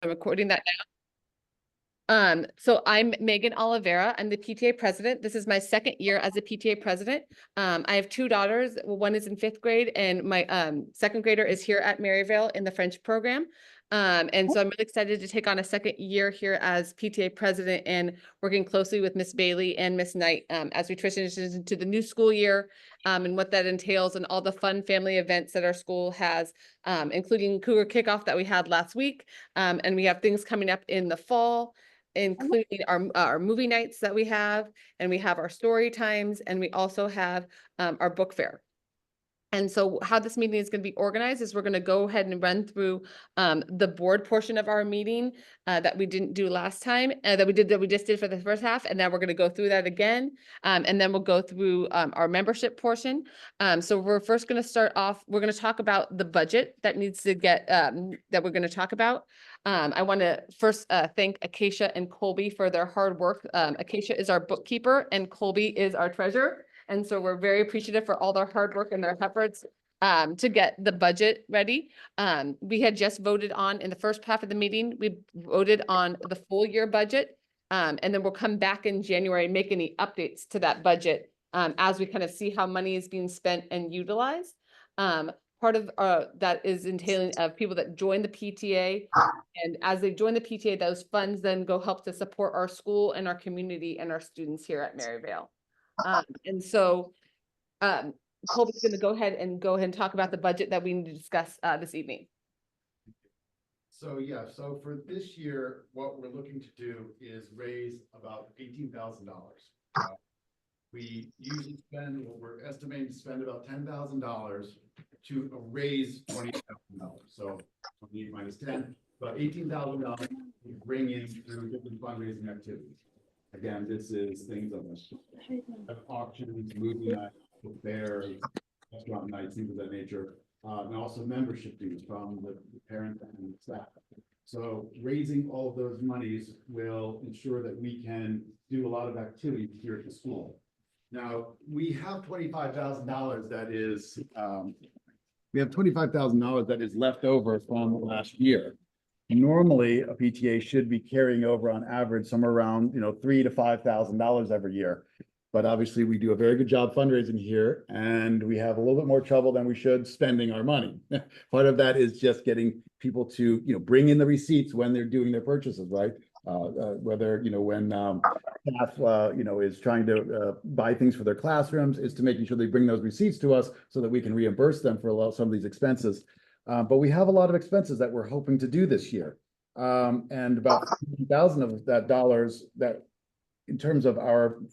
I'm recording that now. So I'm Megan Oliveira. I'm the PTA president. This is my second year as a PTA president. I have two daughters. One is in fifth grade, and my second grader is here at Maryvale in the French program. And so I'm really excited to take on a second year here as PTA president and working closely with Miss Bailey and Miss Knight as we transition into the new school year and what that entails and all the fun family events that our school has, including Cougar Kickoff that we had last week. And we have things coming up in the fall, including our movie nights that we have, and we have our story times, and we also have our book fair. And so how this meeting is going to be organized is we're going to go ahead and run through the board portion of our meeting that we didn't do last time, that we just did for the first half, and then we're going to go through that again, and then we'll go through our membership portion. So we're first going to start off. We're going to talk about the budget that needs to get that we're going to talk about. I want to first thank Acacia and Colby for their hard work. Acacia is our bookkeeper, and Colby is our treasurer. And so we're very appreciative for all their hard work and their efforts to get the budget ready. We had just voted on, in the first half of the meeting, we voted on the full year budget. And then we'll come back in January and make any updates to that budget as we kind of see how money is being spent and utilized. Part of that is entailing of people that join the PTA. And as they join the PTA, those funds then go help to support our school and our community and our students here at Maryvale. And so Colby's going to go ahead and talk about the budget that we need to discuss this evening. So so for this year, what we're looking to do is raise about $18,000. We usually spend, we're estimating to spend about $10,000 to raise $20,000. So 28 minus 10, about $18,000 we bring in through different fundraising activities. Again, this is things like auctions, movie nights, fairs, restaurant nights, things of that nature, and also membership dues from the parents and staff. So raising all of those monies will ensure that we can do a lot of activities here at the school. Now, we have $25,000 that is, that is left over from last year. Normally, a PTA should be carrying over on average somewhere around, $3,000 to $5,000 every year. But obviously, we do a very good job fundraising here, and we have a little bit more trouble than we should spending our money. Part of that is just getting people to, bring in the receipts when they're doing their purchases, right? Whether, when staff, is trying to buy things for their classrooms, is to making sure they bring those receipts to us so that we can reimburse them for some of these expenses. But we have a lot of expenses that we're hoping to do this year. And about $50,000 of that dollars that in terms of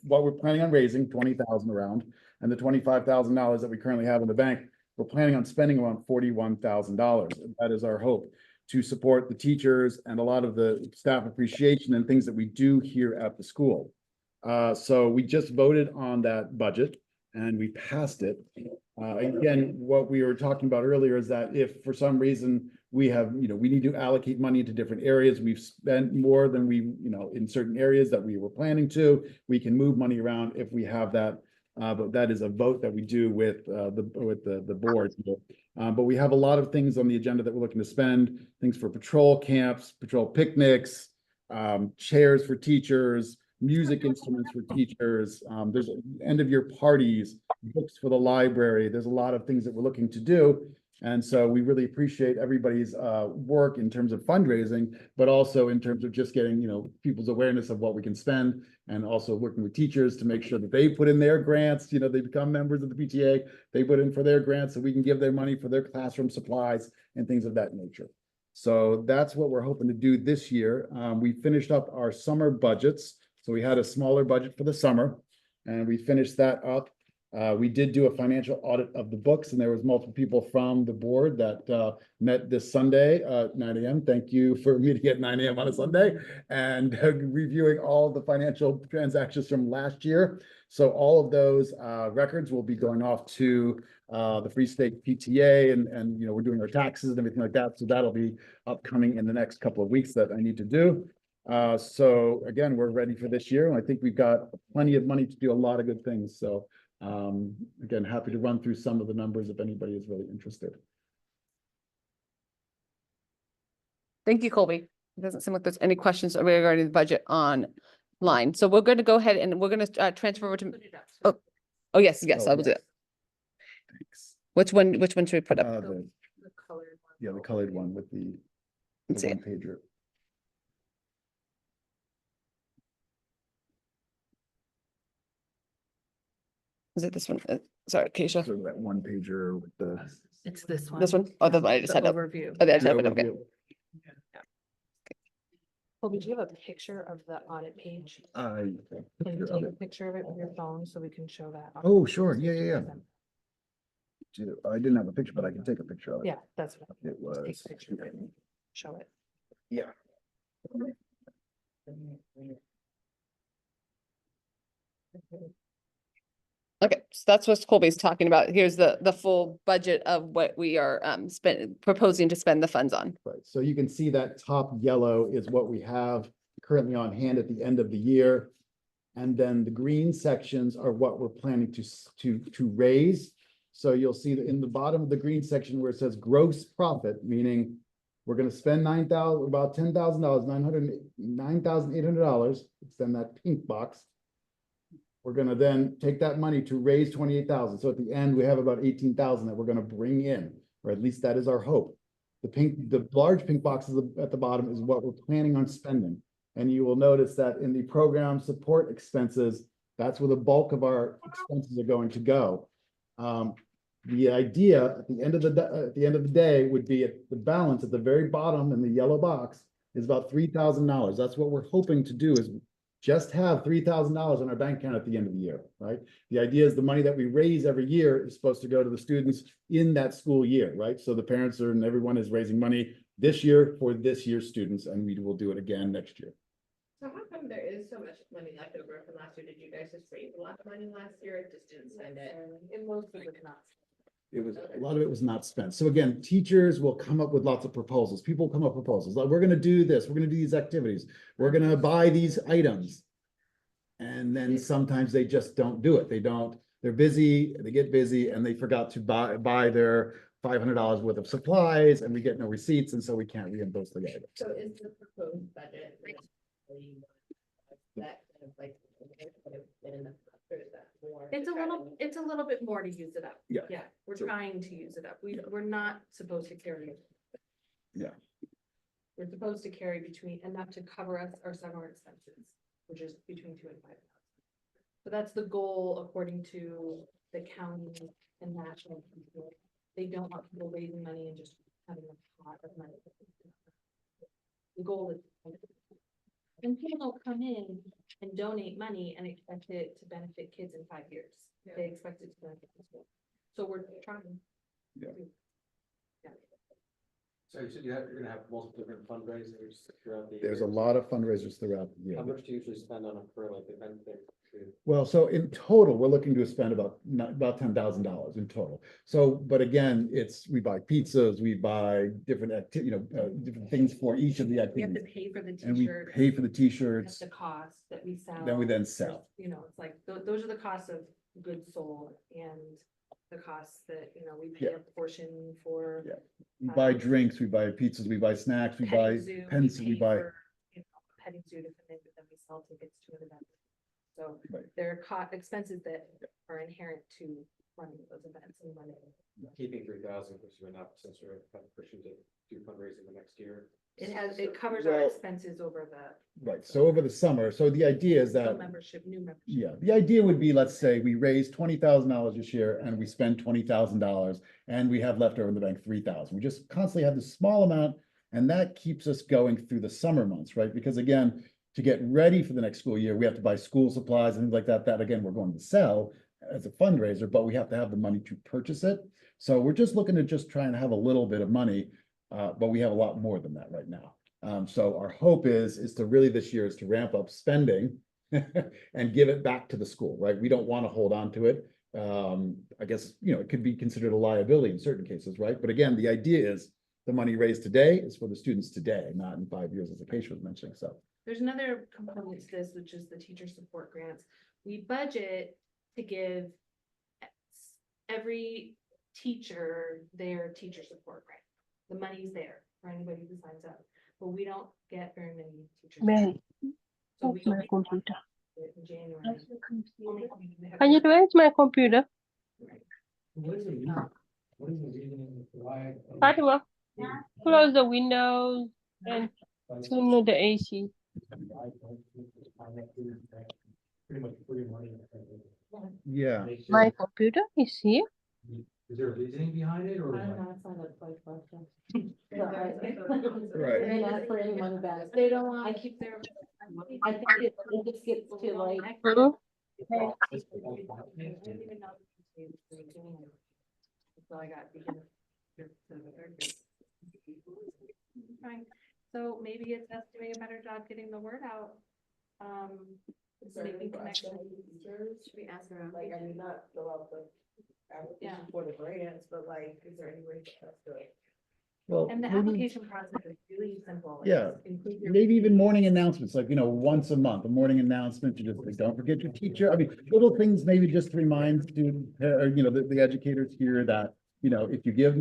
what we're planning on raising, 20,000 around, and the $25,000 that we currently have in the bank, we're planning on spending around $41,000. That is our hope to support the teachers and a lot of the staff appreciation and things that we do here at the school. So we just voted on that budget and we passed it. Again, what we were talking about earlier is that if for some reason we have, we need to allocate money into different areas, we've spent more than we, in certain areas that we were planning to, we can move money around if we have that. But that is a vote that we do with the board. But we have a lot of things on the agenda that we're looking to spend, things for patrol camps, patrol picnics, chairs for teachers, music instruments for teachers. There's end of year parties, books for the library. There's a lot of things that we're looking to do. And so we really appreciate everybody's work in terms of fundraising, but also in terms of just getting, people's awareness of what we can spend, and also working with teachers to make sure that they put in their grants, they become members of the PTA, they put in for their grants so we can give their money for their classroom supplies and things of that nature. So that's what we're hoping to do this year. We finished up our summer budgets. So we had a smaller budget for the summer and we finished that up. We did do a financial audit of the books, and there was multiple people from the board that met this Sunday at 9 a.m. Thank you for meeting at 9 a.m. on a Sunday and reviewing all the financial transactions from last year. So all of those records will be going off to the Free State PTA, and we're doing our taxes and everything like that. So that'll be upcoming in the next couple of weeks that I need to do. So again, we're ready for this year, and I think we've got plenty of money to do a lot of good things. So again, happy to run through some of the numbers if anybody is really interested. Thank you, Colby. It doesn't seem like there's any questions regarding the budget online. So we're going to go ahead and we're going to transfer over to, oh, yes, I will do it. Thanks. Which one should we put up? The colored one. Yeah, the colored one with the Let's see. one pager. Is it this one? Sorry, Keisha. So that one pager with the. It's this one. This one? Oh, that's what I just The had up. overview. Oh, I just the had it up, okay. overview. Well, do you have a picture of the audit page? I- Can you take a picture of it with your phone so we can show that? Oh, sure. Yeah. I didn't have a picture, but I can take a picture of it. Yeah, that's what. It was. Take a picture of it and show it. Yeah. Okay, so that's what Colby's talking about. Here's the full budget of what we are proposing to spend the funds on. Right, so you can see that top yellow is what we have currently on hand at the end of the year. And then the green sections are what we're planning to raise. So you'll see that in the bottom of the green section where it says gross profit, meaning we're gonna spend about $10,000, $9,800. It's then that pink box. We're gonna then take that money to raise 28,000. So at the end, we have about 18,000 that we're gonna bring in, or at least that is our hope. The large pink boxes at the bottom is what we're planning on spending. And you will notice that in the program support expenses, that's where the bulk of our expenses are going to go. The idea at the end of the day would be at the balance at the very bottom in the yellow box is about $3,000. That's what we're hoping to do is just have $3,000 in our bank account at the end of the year, right? The idea is the money that we raise every year is supposed to go to the students in that school year, right? So the parents and everyone is raising money this year for this year's students, and we will do it again next year. So how come there is so much money left over from last year? Did you guys just raise a lot of money last year? It just didn't spend it. And most of it not. A lot of it was not spent. So again, teachers will come up with lots of proposals. People come up with proposals like, we're gonna do this, we're gonna do these activities, we're gonna buy these items. And then sometimes they just don't do it. They're busy, they get busy and they forgot to buy their $500 worth of supplies and we get no receipts and so we can't reimburse the items. So is the proposed budget that kind of like been in the or is that more? It's a little bit more to use it up. Yeah. Yeah, we're Sure. trying to use it up. We're not supposed to carry it. Yeah. We're supposed to carry enough to cover our summer expenses, which is between 2,000 and 5,000. So that's the goal according to the county and national. People. They don't want people raising money and just having a pot of money. The goal is, and people don't come in and donate money and expect it to benefit kids in 5 years. Yeah. They expect it to benefit the school. So we're trying. Yeah. Yeah. So you said you're gonna have multiple different fundraisers throughout the year. There's a lot of fundraisers throughout the year. How much do you usually spend on a per like event thing? Well, so in total, we're looking to spend about $10,000 in total. So, but again, we buy pizzas, we buy different different things for each of the We have to activities. pay for the And we t-shirt. pay for the That's t-shirts, the cost that we sell. then we then sell. You know, it's like, those are the costs of goods sold and the costs that, we pay Yeah. a portion for. Yeah. We buy drinks, we buy pizzas, we buy snacks, we buy petting zoo, pens, we pay buy. for, Petting zoo to come in, but then we sell tickets to an event. So Right. there are expenses that are inherent to running those events and running. Keeping 3,000 because you're not, since you're kind of pushing to do fundraising the next year. It covers our Well- expenses over the Right, so over the summer, so the idea is full that, new membership. yeah, the idea would be, let's say we raise $20,000 this year and we spend $20,000 and we have left over in the bank 3,000. We just constantly have this small amount and that keeps us going through the summer months, right? Because again, to get ready for the next school year, we have to buy school supplies and things like that. That again, we're going to sell as a fundraiser, but we have to have the money to purchase it. So we're just looking to just try and have a little bit of money, but we have a lot more than that right now. So our hope is to really this year is to ramp up spending and give it back to the school, right? We don't want to hold on to it. I guess, it could be considered a liability in certain cases, right? But again, the idea is the money raised today is for the students today, not in 5 years, as Acacia was mentioning, so. There's another component to this, which is the teacher support grants. We budget to give every teacher their teacher support grant. The money's there for anybody who signs up. but we don't get very many teachers. Mary, So we my only computer. it in January. Only we have- Can you do it? My computer. What is the reason? What is the reasoning why? Fatima, close the windows and turn on the AC. Pretty much free money. Yeah. My computer is here. Is there a reasoning behind it or? I don't know, it's not a play question. Right. They're not for any money back. They don't want. I keep their. I think it just gets to like. Mhm. So I got. Fine. So maybe it's us doing a better job getting the word out. Making connections. Should we ask around? Like, I mean, not fill out the Yeah. application for the grants, but like, is there any way for us to? Well, And the maybe- application process is really simple. It's Yeah. include your- Maybe even morning announcements, like, once a month, a morning announcement to just, like, don't forget your teacher. I mean, little things, maybe just to remind students, or, the educators here that, if you give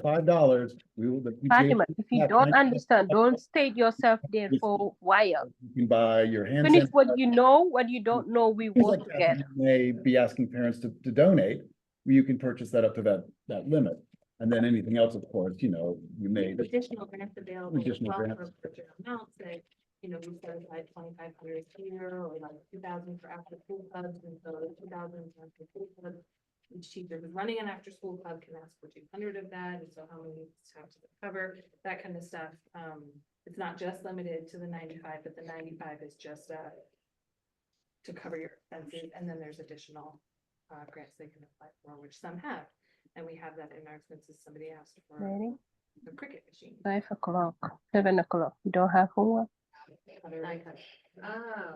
$5, we will. the PTA Fatima, if you have don't 90 understand, don't state yourself there for a while. You can buy your hand Finish sanitizer, what you know, what you don't know, we things work like that. together. You may be asking parents to donate. You can purchase that up to that limit. And then anything else, of course, you may. Additional grants available. as Additional well grants. for larger amounts, like, we set aside 2,500 here, or like 2,000 for after school clubs, and so the 2,000 for after school clubs. Each teacher who's running an after school club can ask for 200 of that, and so how many staff to cover, that kind of stuff. It's not just limited to the 95, but the 95 is just to cover your expenses, and then there's additional grants they can apply for, which some have. And we have that in our expenses. Somebody asked for Ready? a cricket machine. 5 o'clock, 7 o'clock. You don't have homework? Oh.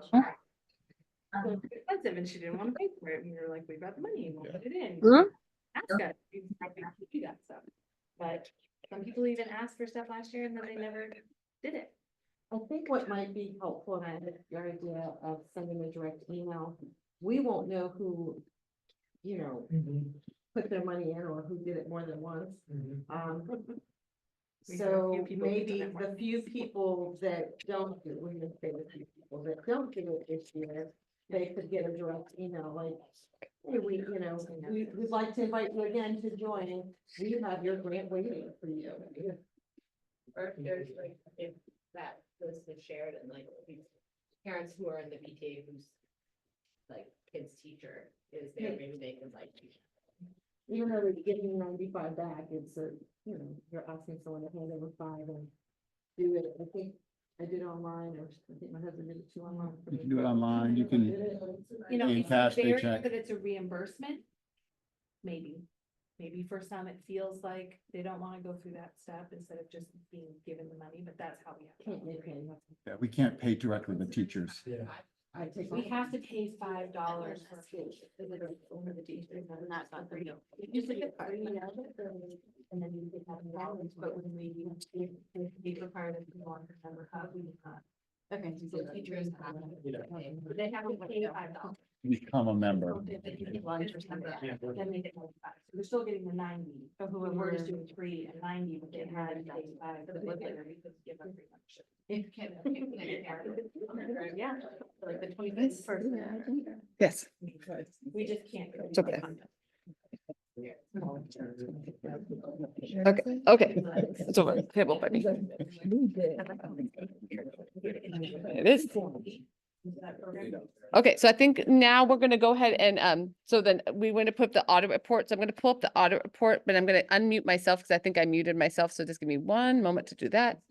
So it's expensive, and she didn't want to pay for it, and we were like, we've got the money, we'll put it in. Hmm? Ask us, we probably have to do that stuff. But some people even asked for stuff last year, and then they never did it. I think what might be helpful, and I like your idea of sending a direct email, we won't know who, put their money in or who did it more than once. We have a So few people who did maybe it more the than few people that don't do, we're gonna say the few people that don't do it this year, they could get a direct email like, hey, we'd like to invite you again to join. We have your grant waiting for you. Or if there's like, if that list is shared and like these parents who are in the PTA who's like kid's teacher is there, maybe they can like. Even though they're getting 95 back, it's you're asking someone to hand over 5 and do it. I think I did it online, or I think my husband did it too online. You can do it online, you can. You know, Pay it's cash, very paycheck. that it's a reimbursement. Maybe for some, it feels like they don't want to go through that step instead of just being given the money, but that's how we have. Can't make to any. Yeah, we can't pay directly the teachers. Yeah. I take. We have to pay $5 for over the teachers, and that's not for you. If you look at free, and then you get that balance, but when we require them to go on the number hub, we do not. Okay. So teachers, they have to pay $5. Become a member. If they get lunch or something, then they get 95. So they're still getting the 90. So who we're just doing 3 and 90, but they had 95. But we could give them free membership. Yeah, like the 21st. Yes. We just can't. It's okay. Okay, it's over. Table buddy. It is. Okay, so I think now we're gonna go ahead and, so then we want to put up the audit report. So I'm gonna pull up the audit report, but I'm gonna unmute myself because I think I muted myself. So just give me one moment to do that.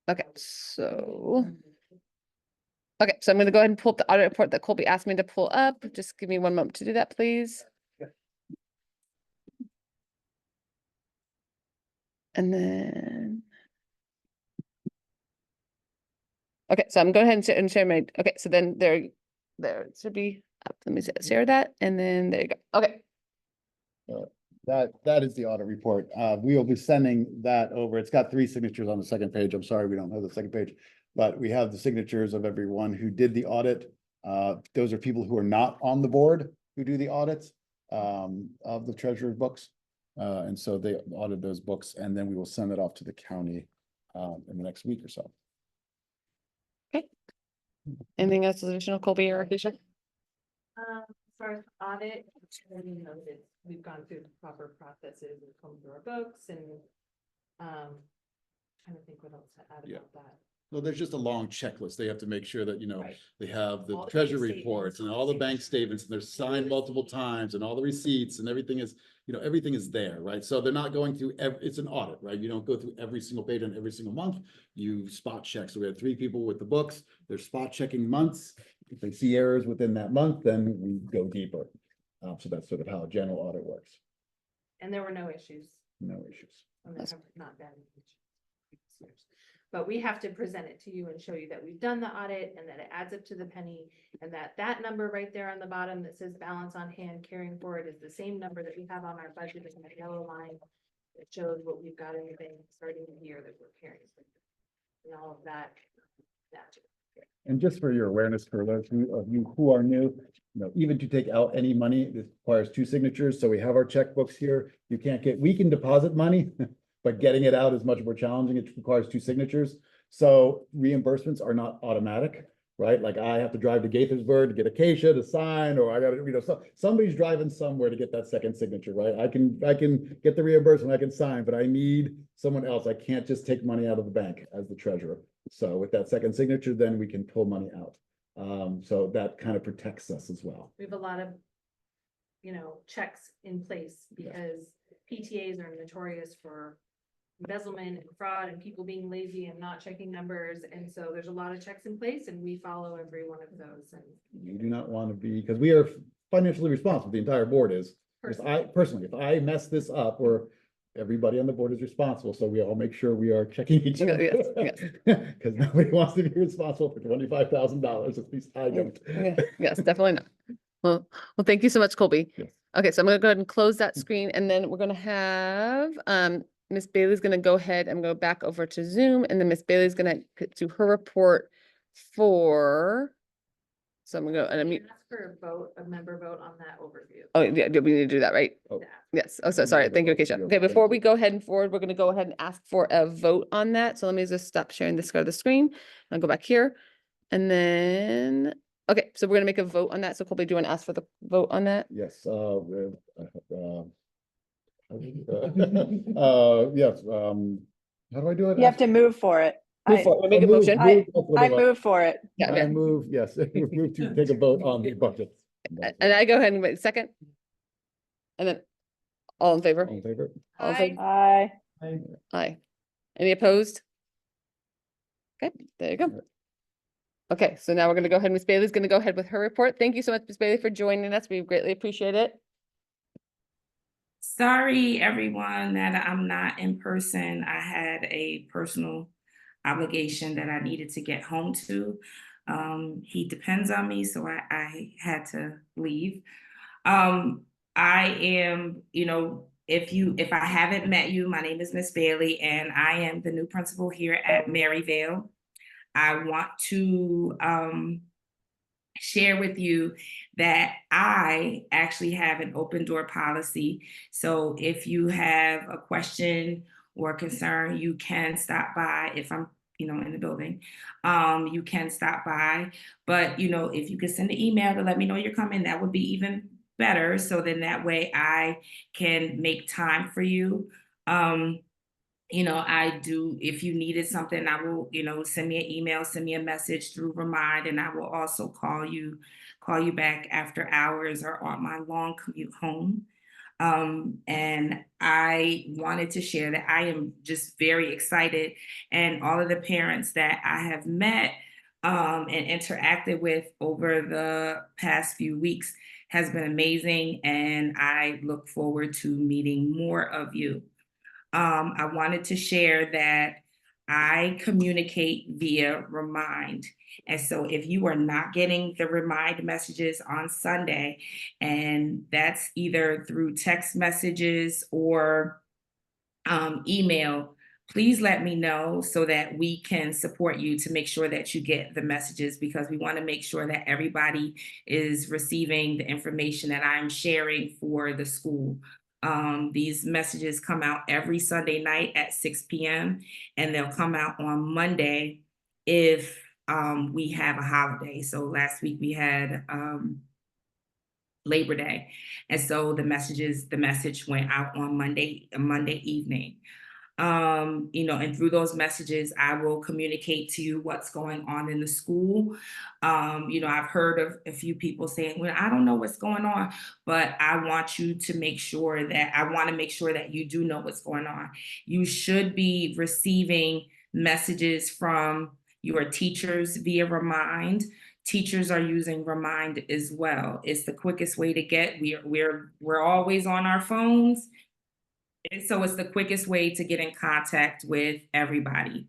Okay, so. Okay, so I'm gonna go ahead and pull up the audit report that Colby asked me to pull up. Just give me one moment to do that, please. And then. Okay, so I'm going ahead and share my, okay, so then there it should be, up. Let me share that, and then there you go. Okay, That is the audit report. We will be sending that over. It's got 3 signatures on the second page. I'm sorry, we don't have the second page. But we have the signatures of everyone who did the audit. Those are people who are not on the board who do the audits of the treasurer's books. And so they audit those books, and then we will send it off to the county in the next week or so. Anything else additional, Colby or Keisha? As far as audit, you know, that we've gone through the proper processes and come through our books and, trying to think what else to add Yeah. about that. Well, there's just a long checklist. They have to make sure that, Right. they have the All the treasury bank reports statements, and all all the the bank signatures. statements, and they're signed multiple times, and all the receipts, and everything is, everything is there, right? So they're not going through it's an audit, right? You don't go through every single page on every single month. You spot check. So we have 3 people with the books. They're spot checking months. If they see errors within that month, then we go deeper. So that's sort of how a general audit works. And there were no issues. No issues. And there have not been issues previous years. But we have to present it to you and show you that we've done the audit and that it adds up to the penny. And that number right there on the bottom that says balance on hand carrying forward is the same number that we have on our budget in the yellow line. It shows what we've got in the bank starting the year that we're carrying. And all of that. And just for your awareness, for those of you who are new, even to take out any money, it requires 2 signatures. So we have our checkbooks here. We can deposit money, but getting it out is much more challenging. It requires 2 signatures. So reimbursements are not automatic, right? Like I have to drive to Gaithersburg to get Acacia to sign, or I got to, somebody's driving somewhere to get that second signature, right? I can get the reimbursement, I can sign, but I need someone else. I can't just take money out of the bank as the treasurer. So with that second signature, then we can pull money out. So that kind of protects us as well. We have a lot of, checks in place because PTAs are notorious for embezzlement and fraud and people being lazy and not checking numbers. And so there's a lot of checks in place and we follow every one of those. And You do not want to be, because we are financially responsible, the entire board is. If I mess this up, or everybody on the board is responsible, so we all make sure we are checking each other. Yes. Because nobody wants to be responsible for $25,000, at least I don't. Yes, definitely not. Well, thank you so much, Colby. Yes. Okay, so I'm gonna go ahead and close that screen, and then we're gonna have, Miss Bailey's gonna go ahead and go back over to Zoom, and then Miss Bailey's gonna do her report for, so I'm gonna go, and I'm, ask for a member vote on that overview. oh, yeah, we need to do that, right? Oh. Yeah. Yes, oh, so sorry, thank you, Keisha. Okay, before we go ahead and forward, we're gonna go ahead and ask for a vote on that, so let me just stop sharing this, go to the screen, I'll go back here, and then, okay, so we're gonna make a vote on that, so Colby, do you wanna ask for the vote on that? Yes, yes, how do I do it? You have to move for it. Move I, forward, make a Move- motion. I- move- I move for it. Yeah, I yeah. move, yes, move to take a vote on the budget. And I go ahead and wait a second. And then, all in favor? All in favor? All in favor? Aye. Aye. Any opposed? Okay, there you go. Okay, so now we're gonna go ahead, Miss Bailey's gonna go ahead with her report. Thank you so much, Miss Bailey, for joining us. We greatly appreciate it. Sorry, everyone, that I'm not in person. I had a personal obligation that I needed to get home to. He depends on me, so I had to leave. I am, if I haven't met you, my name is Miss Bailey, and I am the new principal here at Maryvale. I want to share with you that I actually have an open door policy. So if you have a question or concern, you can stop by. If I'm, in the building, you can stop by. But, if you could send an email to let me know you're coming, that would be even better. So then that way I can make time for you. I do, if you needed something, I will, send me an email, send me a message through Remind, and I will also call you back after hours or on my long commute home. And I wanted to share that I am just very excited, and all of the parents that I have met and interacted with over the past few weeks has been amazing, and I look forward to meeting more of you. I wanted to share that I communicate via Remind. And so if you are not getting the Remind messages on Sunday, and that's either through text messages or email, please let me know so that we can support you to make sure that you get the messages, because we want to make sure that everybody is receiving the information that I'm sharing for the school. These messages come out every Sunday night at 6 p.m. and they'll come out on Monday if we have a holiday. So last week we had Labor Day. And so the message went out on Monday evening. And through those messages, I will communicate to you what's going on in the school. I've heard of a few people saying, well, I don't know what's going on, but I want to make sure that you do know what's going on. You should be receiving messages from your teachers via Remind. Teachers are using Remind as well. It's the quickest way to get. We're always on our phones. And so it's the quickest way to get in contact with everybody.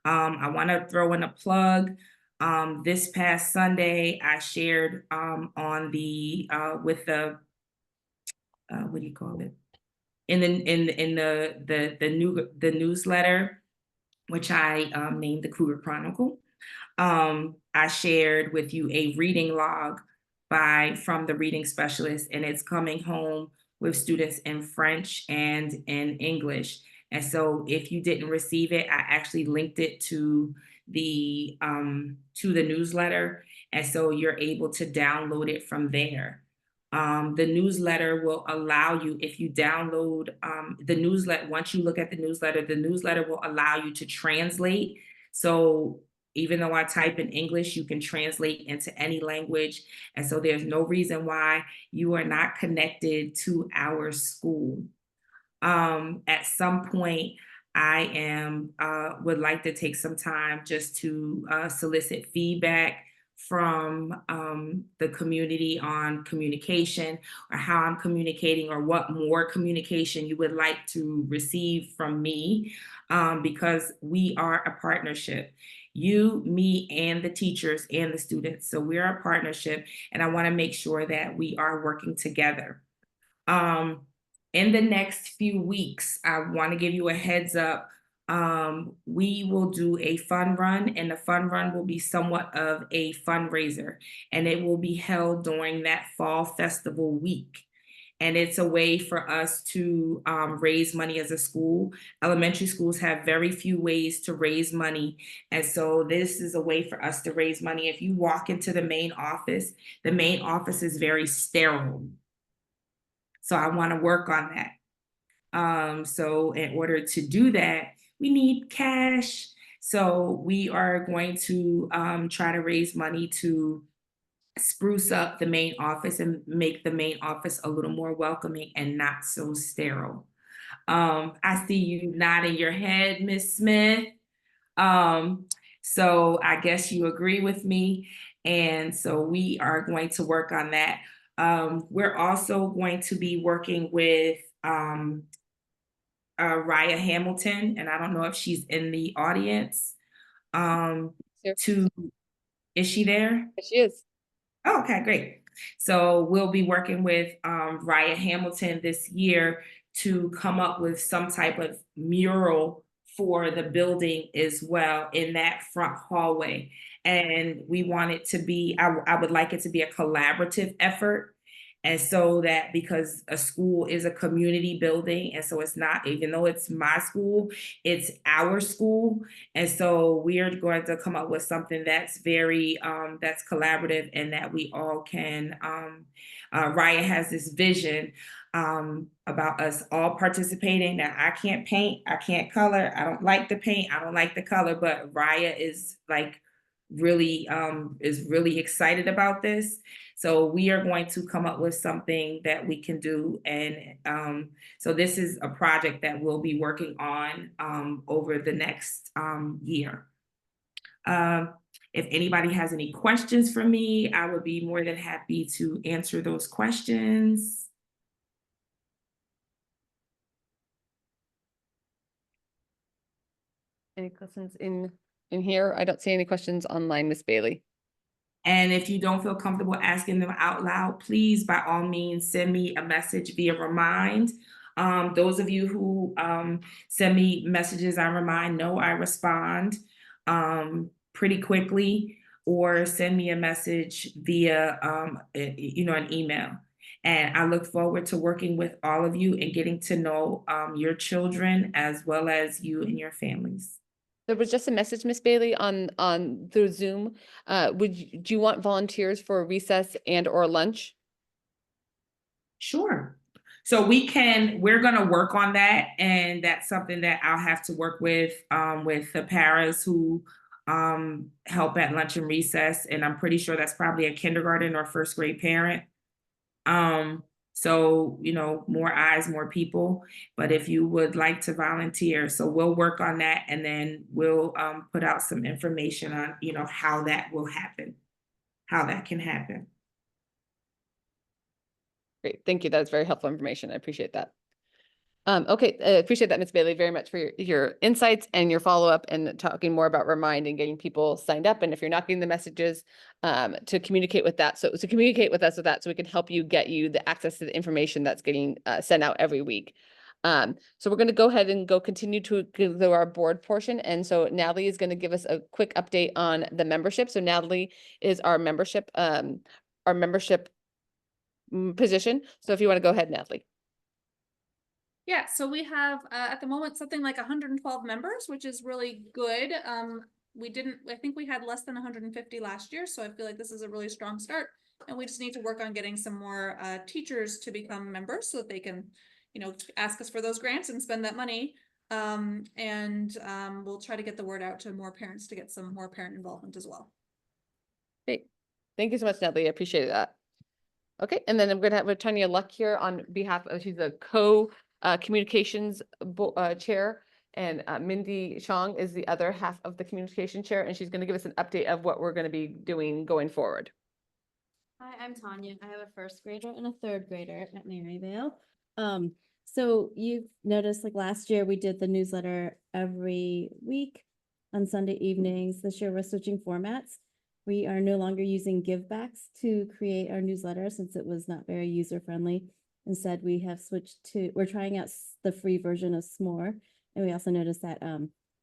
I want to throw in a plug. This past Sunday, I shared on the with the what do you call it? In the newsletter, which I named the Cougar Chronicle. I shared with you a reading log from the reading specialist, and it's coming home with students in French and in English. And so if you didn't receive it, I actually linked it to the newsletter. And so you're able to download it from there. The newsletter will allow you, if you download the newsletter, once you look at the newsletter will allow you to translate. So even though I type in English, you can translate into any language. And so there's no reason why you are not connected to our school. At some point, I would like to take some time just to solicit feedback from the community on communication, or how I'm communicating, or what more communication you would like to receive from me, because we are a partnership. You, me, and the teachers and the students. So we're a partnership, and I want to make sure that we are working together. In the next few weeks, I want to give you a heads up. We will do a fun run, and the fun run will be somewhat of a fundraiser, and it will be held during that fall festival week. And it's a way for us to raise money as a school. Elementary schools have very few ways to raise money. And so this is a way for us to raise money. If you walk into the main office is very sterile. So I want to work on that. So in order to do that, we need cash. So we are going to try to raise money to spruce up the main office and make the main office a little more welcoming and not so sterile. I see you nodding your head, Miss Smith. So I guess you agree with me. And so we are going to work on that. We're also going to be working with Raya Hamilton, and I don't know if she's in the audience. Is she there? She is. Oh, okay, great. So we'll be working with Raya Hamilton this year to come up with some type of mural for the building as well in that front hallway. And we want it to be, I would like it to be a collaborative effort. And so that, because a school is a community building, and so it's not, even though it's my school, it's our school. And so we are going to come up with something that's very, that's collaborative, and that we all can, Raya has this vision about us all participating. Now, I can't paint, I can't color, I don't like the paint, I don't like the color, but Raya is like really excited about this. So we are going to come up with something that we can do. And so this is a project that we'll be working on over the next year. If anybody has any questions for me, I would be more than happy to answer those questions. Any questions in here? I don't see any questions online, Miss Bailey. And if you don't feel comfortable asking them out loud, please, by all means, send me a message via Remind. Those of you who send me messages on Remind know I respond pretty quickly, or send me a message via an email. And I look forward to working with all of you and getting to know your children as well as you and your families. There was just a message, Miss Bailey, on through Zoom. Do you want volunteers for recess and or lunch? Sure. So we're gonna work on that, and that's something that I'll have to work with the paras who help at lunch and recess, and I'm pretty sure that's probably a kindergarten or first grade parent. So more eyes, more people. But if you would like to volunteer, so we'll work on that, and then we'll put out some information on how that will happen, how that can happen. Great, thank you. That is very helpful information. I appreciate that. Okay, appreciate that, Ms. Bailey, very much for your insights and your follow-up and talking more about Remind and getting people signed up. And if you're not getting the messages, to communicate with that. So to communicate with us with that, so we can help you get you the access to the information that's getting sent out every week. So we're going to go ahead and continue to go our board portion. And so Natalie is going to give us a quick update on the membership. So Natalie is our membership position. So if you want to go ahead, Natalie. Yeah, so we have at the moment something like 112 members, which is really good. I think we had less than 150 last year, so I feel like this is a really strong start. And we just need to work on getting some more teachers to become members so that they can, ask us for those grants and spend that money. We'll try to get the word out to more parents to get some more parent involvement as well. Great. Thank you so much, Natalie. I appreciate that. Okay, and then I'm going to have Tanya Luck here on behalf of, she's a communications chair, and Mindy Chong is the other half of the communication chair, and she's going to give us an update of what we're going to be doing going forward. Hi, I'm Tanya. I have a first grader and a third grader at Maryvale. So you've noticed like last year we did the newsletter every week on Sunday evenings. This year we're switching formats. We are no longer using givebacks to create our newsletter since it was not very user friendly. Instead, we have switched to, we're trying out the free version of S'more. And we also noticed that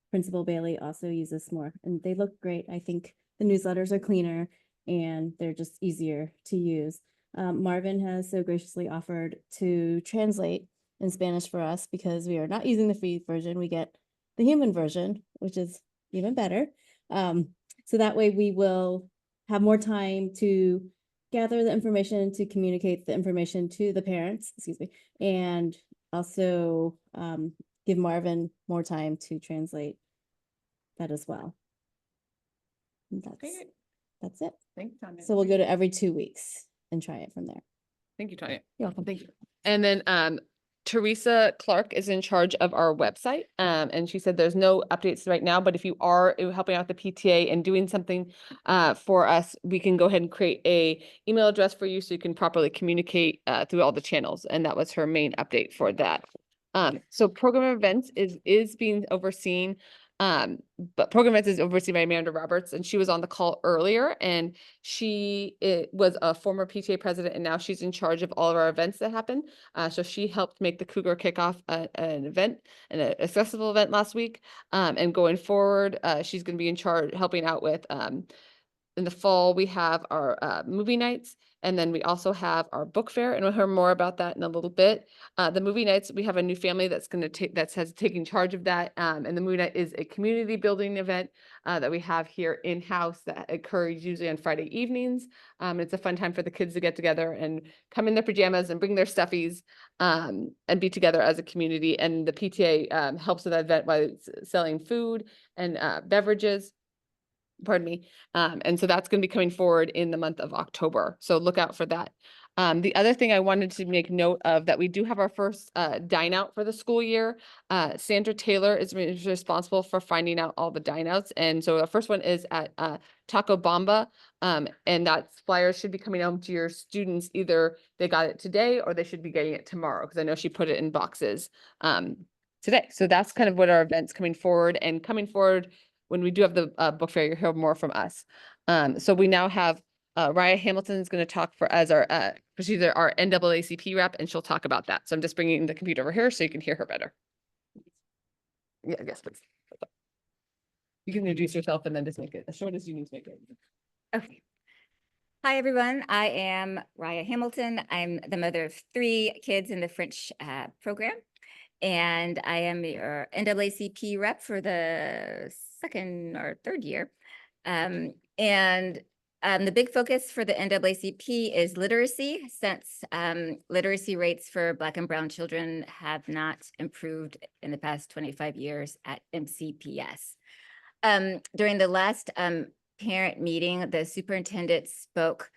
Principal Bailey also uses S'more, and they look great. I think the newsletters are cleaner and they're just easier to use. Marvin has so graciously offered to translate in Spanish for us because we are not using the free version. We get the human version, which is even better. So that way we will have more time to gather the information, to communicate the information to the parents, and also give Marvin more time to translate that as well. And that's it. Thanks, Tanya. So we'll go to every 2 weeks and try it from there. Thank you, Tanya. You're welcome. Thank you. And then Teresa Clark is in charge of our website. And she said there's no updates right now, but if you are helping out the PTA and doing something for us, we can go ahead and create a email address for you so you can properly communicate through all the channels. And that was her main update for that. So program events is being overseen. But program events is overseen by Amanda Roberts, and she was on the call earlier, and she was a former PTA president, and now she's in charge of all of our events that happen. So she helped make the Cougar Kickoff an event, an accessible event last week. And going forward, she's going to be in charge helping out with in the fall, we have our movie nights, and then we also have our book fair, and we'll hear more about that in a little bit. The movie nights, we have a new family that's going to take taking charge of that, and the movie night is a community building event that we have here in-house that occurs usually on Friday evenings. It's a fun time for the kids to get together and come in their pajamas and bring their stuffies and be together as a community. And the PTA helps with that event by selling food and beverages. Pardon me. And so that's going to be coming forward in the month of October. So look out for that. The other thing I wanted to make note of that we do have our first dine out for the school year. Sandra Taylor is responsible for finding out all the dine outs. And so the first one is at Taco Bamba. And that flyers should be coming out to your students. Either they got it today or they should be getting it tomorrow, because I know she put it in boxes today. So that's kind of what our events coming forward. And coming forward, when we do have the book fair, you'll hear more from us. So we now have Raya Hamilton is going to talk as our she's our NAACP rep, and she'll talk about that. So I'm just bringing the computer over here so you can hear her better. Yeah, I guess please. You can introduce yourself and then just make it as short as you need to make it. Okay. Hi, everyone. I am Raya Hamilton. I'm the mother of 3 kids in the French program. And I am your NAACP rep for the 2nd or 3rd year. The big focus for the NAACP is literacy, since literacy rates for Black and Brown children have not improved in the past 25 years at MCPS. During the last parent meeting, the superintendent spoke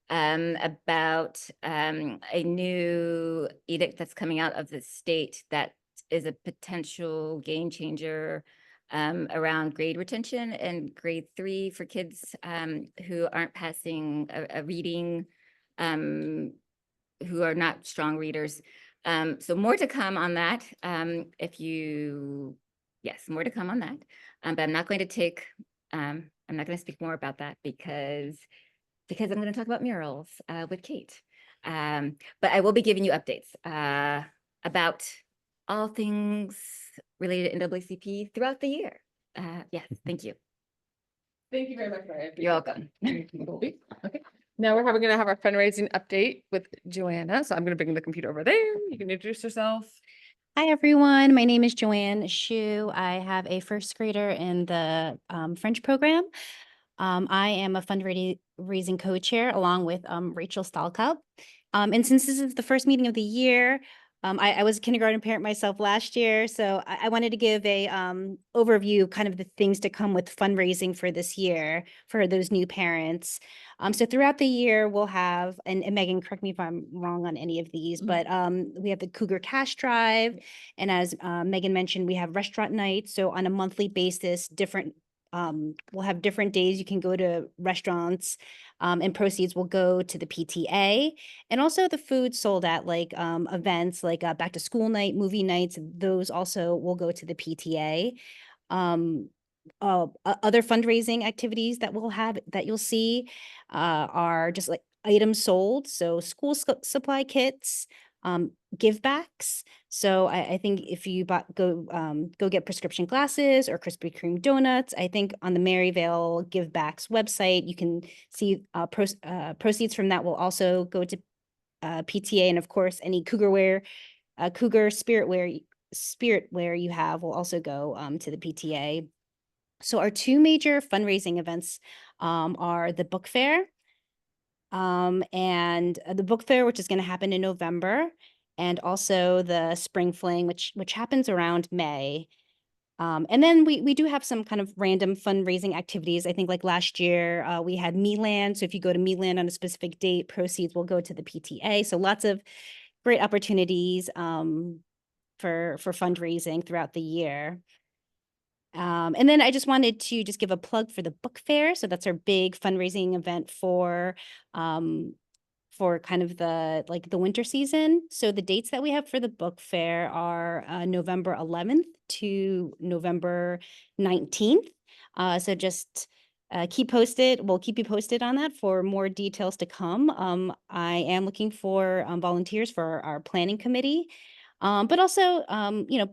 about a new edict that's coming out of the state that is a potential game changer around grade retention and grade 3 for kids who aren't passing a reading, who are not strong readers. So more to come on that. Yes, more to come on that. But I'm not going to speak more about that because I'm going to talk about murals with Kate. But I will be giving you updates about all things related to NAACP throughout the year. Yes, thank you. Thank you very much, Maria. You're welcome. Okay, now we're going to have our fundraising update with Joanna. So I'm going to bring the computer over there. You can introduce yourself. Hi, everyone. My name is Joanne Shu. I have a first grader in the French program. I am a fundraising co-chair along with Rachel Stahlkaup. And since this is the first meeting of the year, I was a kindergarten parent myself last year, so I wanted to give a overview of kind of the things to come with fundraising for this year for those new parents. So throughout the year, we'll have, and Megan, correct me if I'm wrong on any of these, but we have the Cougar Cash Drive. And as Megan mentioned, we have restaurant nights. So on a monthly basis, we'll have different days you can go to restaurants, and proceeds will go to the PTA. And also the food sold at like events like back to school night, movie nights, those also will go to the PTA. Other fundraising activities that we'll have that you'll see are just like items sold. So school supply kits, give backs. So I think if you go get prescription glasses or Krispy Kreme donuts, I think on the Maryvale Give Backs website, you can see proceeds from that will also go to PTA, and of course any Cougar spirit wear you have will also go to the PTA. So our 2 major fundraising events are the book fair, and the book fair, which is going to happen in November, and also the spring fling, which happens around May. And then we do have some kind of random fundraising activities. I think like last year we had Milan. So if you go to Milan on a specific date, proceeds will go to the PTA. So lots of great opportunities for fundraising throughout the year. And then I just wanted to just give a plug for the book fair. So that's our big fundraising event for kind of the winter season. So the dates that we have for the book fair are November 11th to November 19th. So just keep posted. We'll keep you posted on that for more details to come. I am looking for volunteers for our planning committee. But also,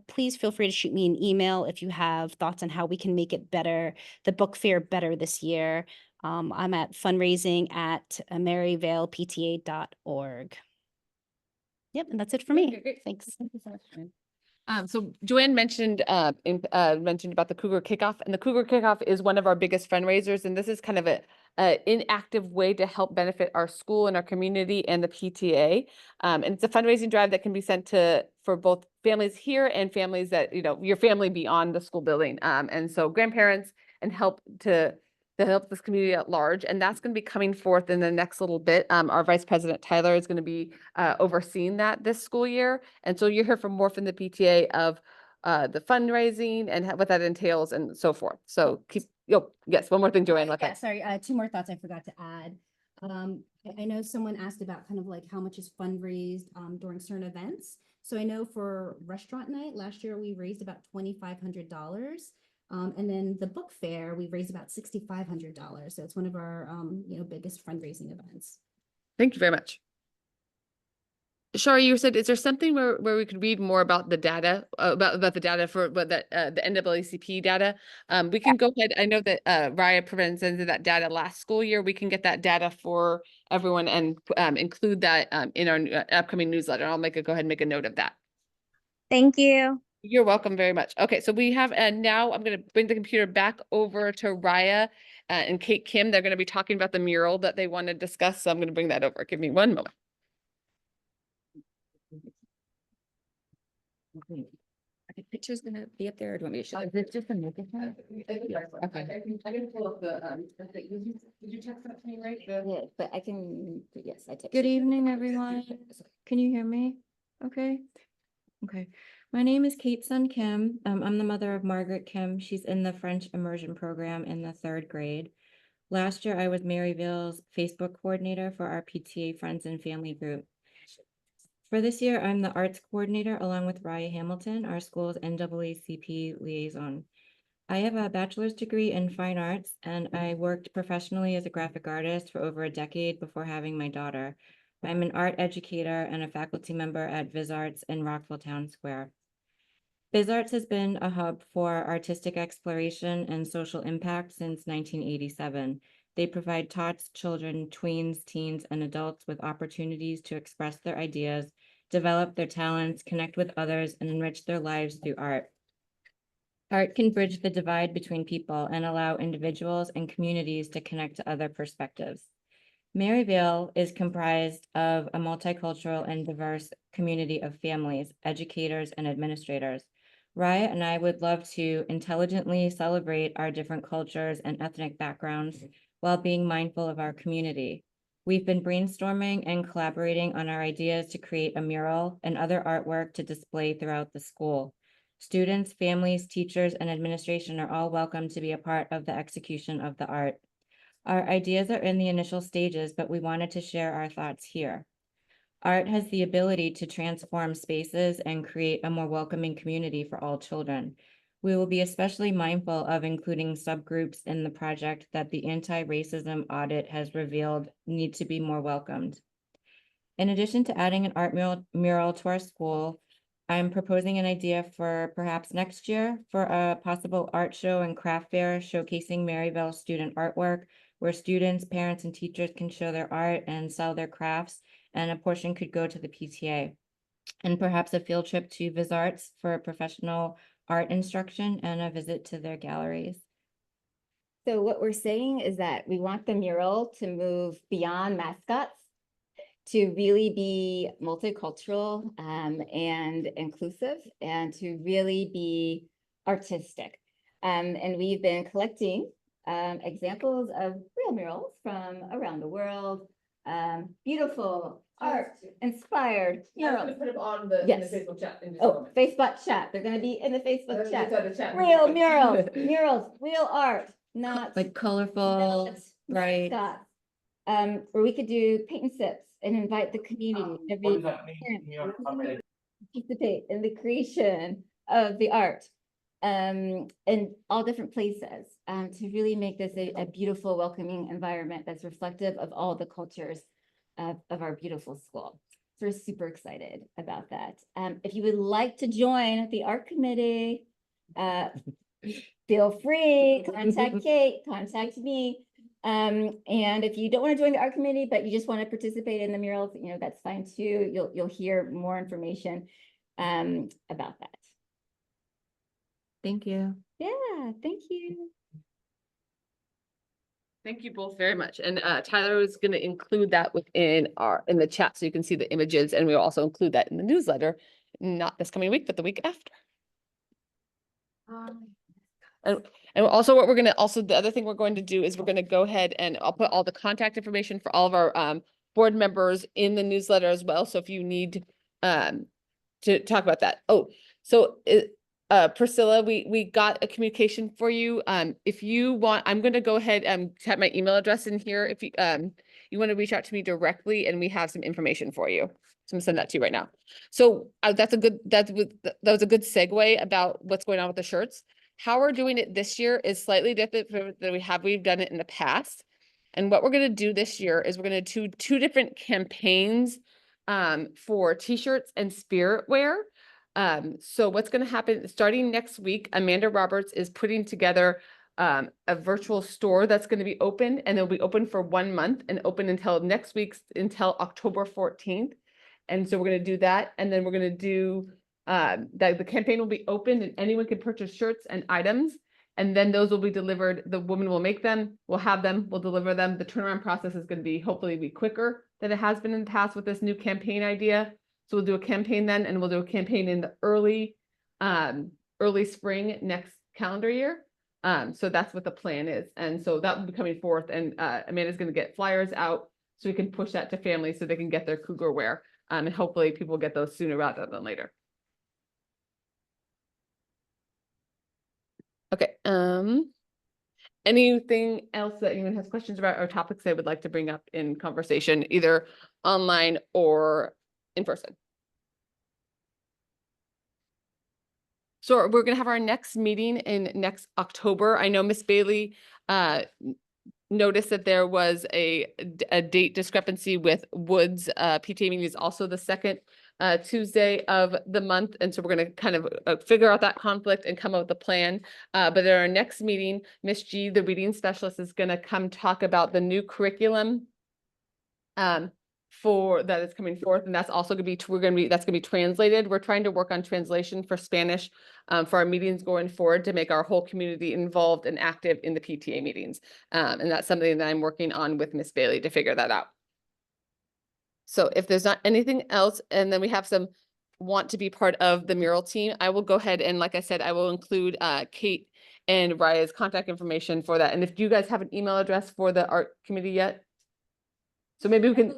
please feel free to shoot me an email if you have thoughts on how we can make it better, the book fair better this year. I'm at fundraising@maryvalepta.org. Yep, and that's it for me. Great. Thanks. Thank you so much, Joanne. So Joanne mentioned mentioned about the Cougar Kickoff, and the Cougar Kickoff is one of our biggest fundraisers, and this is kind of a inactive way to help benefit our school and our community and the PTA. And it's a fundraising drive that can be sent for both families here and families that, your family beyond the school building. And so grandparents and help to help this community at large. And that's going to be coming forth in the next little bit. Our Vice President Tyler is going to be overseeing that this school year. And so you'll hear from more from the PTA of the fundraising and what that entails and so forth. So yes, one more thing, Joanne. Yeah, sorry, 2 more thoughts I forgot to add. I know someone asked about kind of like how much is fundraised during certain events. So I know for restaurant night, last year we raised about $2,500. And then the book fair, we raised about $6,500. So it's one of our biggest fundraising events. Thank you very much. Shari, you said, is there something where we could read more about the data, about the data for what that, the NAACP data? We can go ahead, I know that, Raya presented that data last school year. We can get that data for everyone and, include that, in our upcoming newsletter. I'll go ahead and make a note of that. Thank you. You're welcome very much. Okay, so we have, and now I'm gonna bring the computer back over to Raya, and Kate Kim. They're gonna be talking about the mural that they want to discuss, so I'm gonna bring that over. Give me one moment. Okay. Are the pictures gonna be up there, or do you want me to show? Is it just a naked one? Okay. I'm gonna pull up the, did you text that to me, right? Yeah, but I can, yes, I texted. Good evening, everyone. Can you hear me? Okay. Okay. My name is Kate Sun Kim. I'm the mother of Margaret Kim. She's in the French immersion program in the 3rd grade. Last year, I was Maryvale's Facebook coordinator for our PTA friends and family group. For this year, I'm the arts coordinator along with Raya Hamilton, our school's NAACP liaison. I have a bachelor's degree in fine arts, and I worked professionally as a graphic artist for over a decade before having my daughter. I'm an art educator and a faculty member at Viz Arts in Rockville Town Square. Viz Arts has been a hub for artistic exploration and social impact since 1987. They provide tots, children, tweens, teens, and adults with opportunities to express their ideas, develop their talents, connect with others, and enrich their lives through art. Art can bridge the divide between people and allow individuals and communities to connect to other perspectives. Maryvale is comprised of a multicultural and diverse community of families, educators, and administrators. Raya and I would love to intelligently celebrate our different cultures and ethnic backgrounds while being mindful of our community. We've been brainstorming and collaborating on our ideas to create a mural and other artwork to display throughout the school. Students, families, teachers, and administration are all welcome to be a part of the execution of the art. Our ideas are in the initial stages, but we wanted to share our thoughts here. Art has the ability to transform spaces and create a more welcoming community for all children. We will be especially mindful of including subgroups in the project that the anti-racism audit has revealed need to be more welcomed. In addition to adding an art mural to our school, I'm proposing an idea for perhaps next year for a possible art show and craft fair showcasing Maryvale student artwork, where students, parents, and teachers can show their art and sell their crafts, and a portion could go to the PTA. And perhaps a field trip to Viz Arts for professional art instruction and a visit to their galleries. So what we're saying is that we want the mural to move beyond mascots to really be multicultural, and inclusive, and to really be artistic. And we've been collecting examples of real murals from around the world, beautiful art inspired murals. Put them on the, Yes. in the Facebook chat. In just a Oh, moment. Facebook chat. They're gonna be in the Facebook chat. Inside the chat. Real murals, real art, not Like colorful, not bright. mascots. Or we could do paint and sips and invite the community, every parent, participate in the creation of the art. In all different places, to really make this a beautiful, welcoming environment that's reflective of all the cultures of our beautiful school. So we're super excited about that. If you would like to join the art committee, feel free, contact Kate, contact me. And if you don't want to join the art committee, but you just want to participate in the murals, that's fine too. You'll hear more information about that. Thank you. Yeah, thank you. Thank you both very much. And Tyler is going to include that within in the chat so you can see the images, and we'll also include that in the newsletter, not this coming week, but the week after. And also what we're going to the other thing we're going to do is we're going to go ahead and I'll put all the contact information for all of our board members in the newsletter as well. So if you need to talk about that. Oh, so Priscilla, we got a communication for you. If you want, I'm going to go ahead and have my email address in here. If you want to reach out to me directly, and we have some information for you. So I'm gonna send that to you right now. So that was a good segue about what's going on with the shirts. How we're doing it this year is slightly different than we've done it in the past. And what we're going to do this year is we're going to do two different campaigns for t-shirts and spirit wear. So what's going to happen starting next week, Amanda Roberts is putting together a virtual store that's going to be open, and it'll be open for 1 month and open until next week's until October 14th. And so we're going to do that. And then we're going to do that the campaign will be open and anyone can purchase shirts and items. And then those will be delivered. The woman will make them, we'll have them, we'll deliver them. The turnaround process is going to be hopefully be quicker than it has been in the past with this new campaign idea. So we'll do a campaign then, and we'll do a campaign in the early spring next calendar year. So that's what the plan is. And so that will be coming forth, and Amanda's going to get flyers out so we can push that to families so they can get their cougar wear. And hopefully people get those sooner rather than later. Okay. Anything else that anyone has questions about or topics they would like to bring up in conversation, either online or in person? So we're going to have our next meeting in next October. I know Miss Bailey noticed that there was a date discrepancy with Woods. PTA meeting is also the second Tuesday of the month. And so we're going to kind of figure out that conflict and come up with a plan. But at our next meeting, Miss G, the reading specialist, is going to come talk about the new curriculum for that is coming forth. And that's also going to be, that's going to be translated. We're trying to work on translation for Spanish for our meetings going forward to make our whole community involved and active in the PTA meetings. And that's something that I'm working on with Miss Bailey to figure that out. So if there's not anything else, and then we have some want to be part of the mural team, I will go ahead and, like I said, I will include Kate and Raya's contact information for that. And if you guys have an email address for the art committee yet, so maybe we can.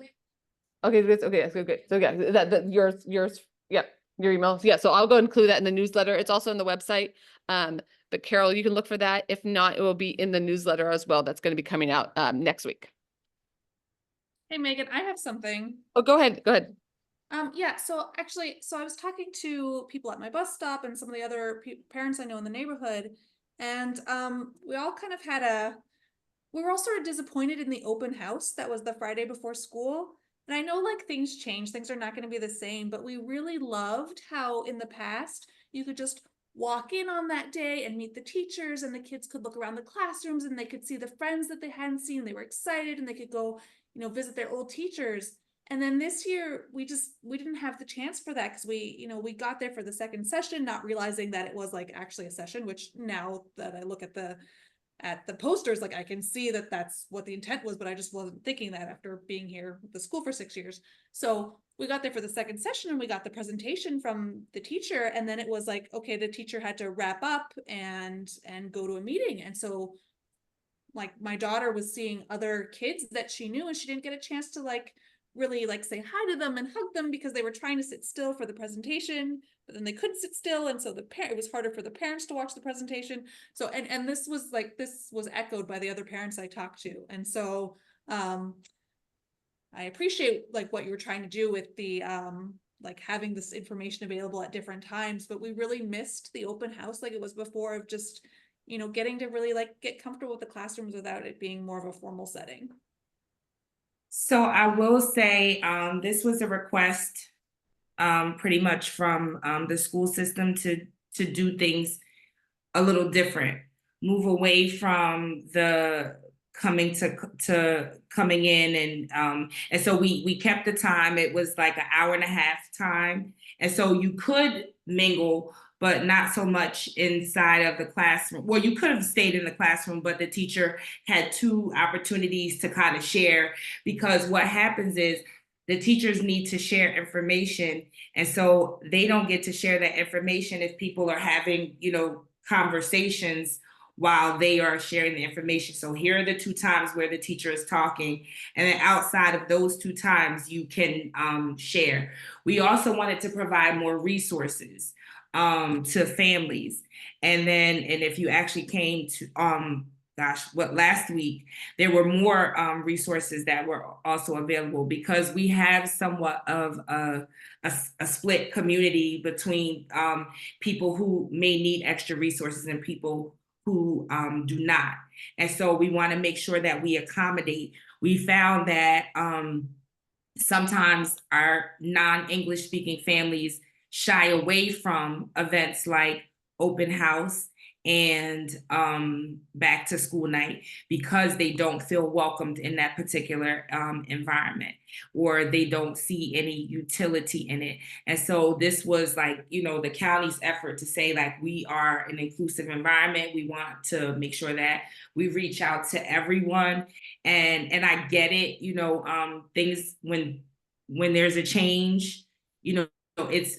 Okay, good. Okay, that's good. So yeah, that yours, yeah, your email. Yeah, so I'll go include that in the newsletter. It's also on the website. But Carol, you can look for that. If not, it will be in the newsletter as well. That's going to be coming out next week. Hey, Megan, I have something. Oh, go ahead. Go ahead. Yeah, so actually, I was talking to people at my bus stop and some of the other parents I know in the neighborhood, and we all kind of we were all sort of disappointed in the open house that was the Friday before school. And I know like things change, things are not going to be the same, but we really loved how in the past you could just walk in on that day and meet the teachers, and the kids could look around the classrooms and they could see the friends that they hadn't seen. They were excited and they could go, visit their old teachers. And then this year we didn't have the chance for that because we got there for the second session, not realizing that it was like actually a session, which now that I look at the posters, like I can see that that's what the intent was, but I just wasn't thinking that after being here at the school for 6 years. So we got there for the second session and we got the presentation from the teacher, and then it was like, okay, the teacher had to wrap up and go to a meeting. And so like my daughter was seeing other kids that she knew, and she didn't get a chance to like really like say hi to them and hug them because they were trying to sit still for the presentation, but then they couldn't sit still. And so it was harder for the parents to watch the presentation. So, and this was echoed by the other parents I talked to. And so, I appreciate like what you were trying to do with the, like having this information available at different times, but we really missed the open house like it was before, of just, getting to really like get comfortable with the classrooms without it being more of a formal setting. So I will say, this was a request pretty much from the school system to do things a little different, move away from the coming in, and so we kept the time. It was like an hour and a half time, and so you could mingle, but not so much inside of the classroom. Well, you could have stayed in the classroom, but the teacher had 2 opportunities to kind of share, because what happens is the teachers need to share information, and so they don't get to share that information if people are having, conversations while they are sharing the information. So here are the 2 times where the teacher is talking, and then outside of those 2 times, you can share. We also wanted to provide more resources to families. And if you actually came to, last week, there were more resources that were also available, because we have somewhat of a split community between people who may need extra resources and people who do not. And so we want to make sure that we accommodate. We found that sometimes our non-English speaking families shy away from events like open house and back to school night because they don't feel welcomed in that particular environment, or they don't see any utility in it. And so this was like, you know, the county's effort to say like, we are an inclusive environment. We want to make sure that we reach out to everyone. And I get it, you know, things when there's a change, you know,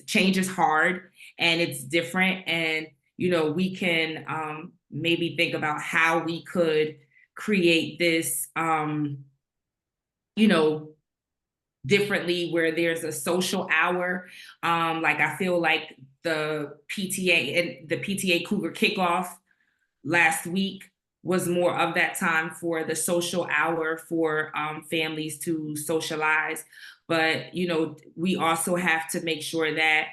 change is hard and it's different. And, you know, we can maybe think about how we could create this, you know, differently, where there's a social hour. Like I feel like the PTA Cougar kickoff last week was more of that time for the social hour for families to socialize. But, you know, we also have to make sure that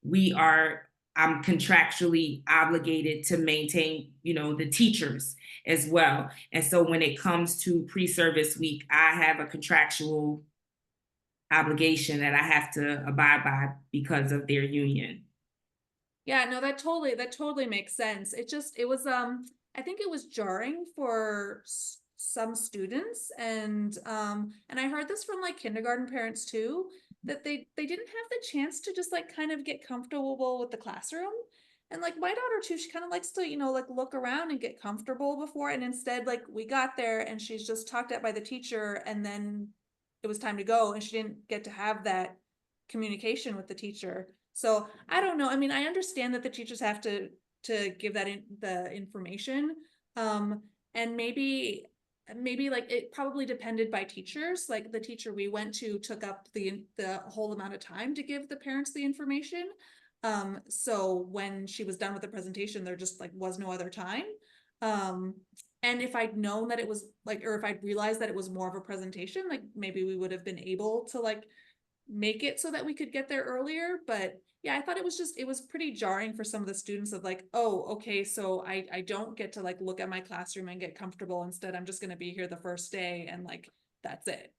we are contractually obligated to maintain, you know, the teachers as well. And so when it comes to pre-service week, I have a contractual obligation that I have to abide by because of their union. Yeah, no, that totally makes sense. It was, I think it was jarring for some students, and I heard this from like kindergarten parents too, that they didn't have the chance to just like kind of get comfortable with the classroom. And like my daughter too, she kind of likes to, you know, like look around and get comfortable before, and instead like we got there and she's just talked at by the teacher, and then it was time to go and she didn't get to have that communication with the teacher. So I don't know. I mean, I understand that the teachers have to give that the information. And maybe like it probably depended by teachers. Like the teacher we went to took up the whole amount of time to give the parents the information. So when she was done with the presentation, there just like was no other time. And if I'd known that it was like, or if I'd realized that it was more of a presentation, like maybe we would have been able to like make it so that we could get there earlier. But yeah, I thought it was pretty jarring for some of the students of like, oh, okay, so I don't get to like look at my classroom and get comfortable. Instead, I'm just going to be here the first day and like, that's it.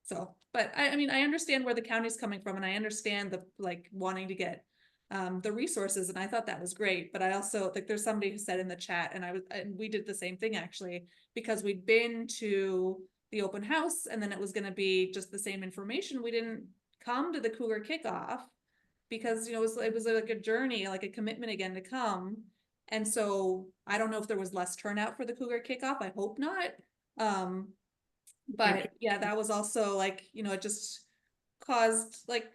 So, but I mean, I understand where the county's coming from, and I understand the like wanting to get the resources, and I thought that was great. But I also like, there's somebody who said in the chat, and we did the same thing actually, because we'd been to the open house and then it was going to be just the same information. We didn't come to the Cougar kickoff because, you know, it was like a journey, like a commitment again to come. And so I don't know if there was less turnout for the Cougar kickoff. I hope not. But yeah, that was also like, you know, it just caused like,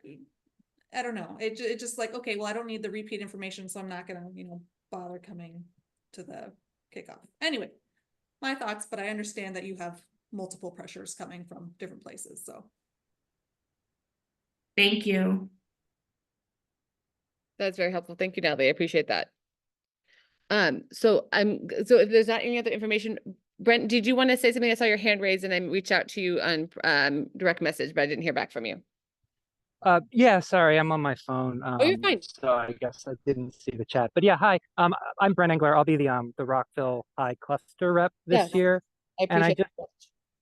I don't know. It just like, okay, well, I don't need the repeat information, so I'm not gonna, you know, bother coming to the kickoff. Anyway, my thoughts, but I understand that you have multiple pressures coming from different places, so. Thank you. That's very helpful. Thank you, Natalie. I appreciate that. So if there's not any other information, Brent, did you want to say something? I saw your hand raised and I reached out to you on direct message, but I didn't hear back from you. Yeah, sorry, I'm on my phone. Oh, you're fine. So I guess I didn't see the chat. But yeah, hi. I'm Brent Engler. I'll be the Rockville High cluster rep this year. I appreciate it.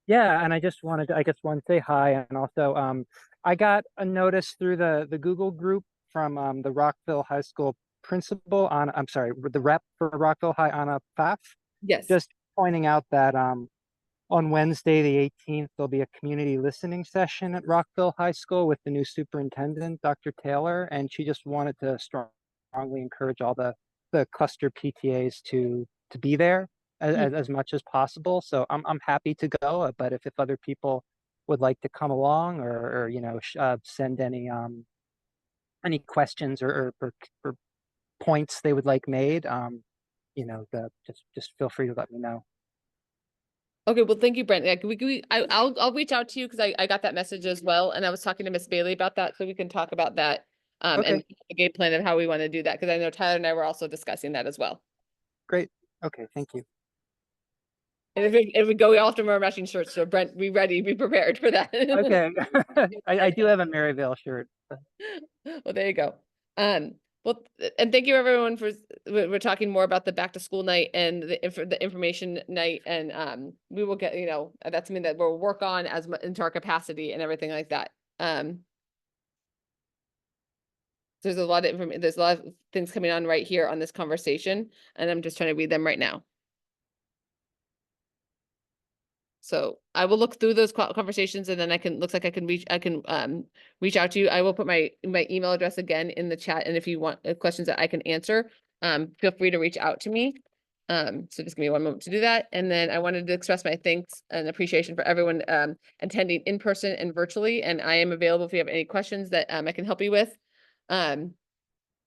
Yeah, and I just wanted to, I guess, want to say hi, and also I got a notice through the Google group from the Rockville High School principal on, I'm sorry, the rep for Rockville High, Anna Pfaff. Yes. Just pointing out that on Wednesday, the 18th, there'll be a community listening session at Rockville High School with the new superintendent, Dr. Taylor, and she just wanted to strongly encourage all the cluster PTAs to be there as much as possible. So I'm happy to go, but if other people would like to come along or you know, send any questions or points they would like made, you know, just feel free to let me know. Okay, well, thank you, Brent. Yeah, I'll reach out to you because I got that message as well, and I was talking to Miss Bailey about that, so we can talk about that Okay. and the game plan of how we want to do that, because I know Tyler and I were also discussing that as well. Great. Okay, thank you. And if we go off to more matching shirts, so Brent, be ready, be prepared for that. Okay. I do have a Maryvale shirt. Well, there you go. Well, Well, and thank you everyone for, we're talking more about the back to school night and the information night, and we will get, that's something that we'll work on as into our capacity and everything like that. There's a lot of information, there's a lot of things coming on right here on this conversation, and I'm just trying to read them right now. So I will look through those conversations, and then looks like I can reach out to you. I will put my email address again in the chat. And if you want questions that I can answer, feel free to reach out to me. So just give me one moment to do that. And then I wanted to express my thanks and appreciation for everyone attending in person and virtually. And I am available if you have any questions that I can help you with. And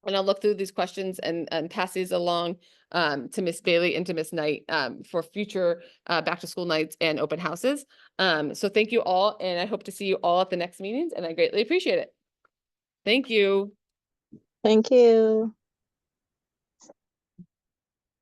I'll look through these questions and pass these along to Miss Bailey and to Miss Knight for future back to school nights and open houses. So thank you all, and I hope to see you all at the next meetings, and I greatly appreciate it. Thank you. Thank you.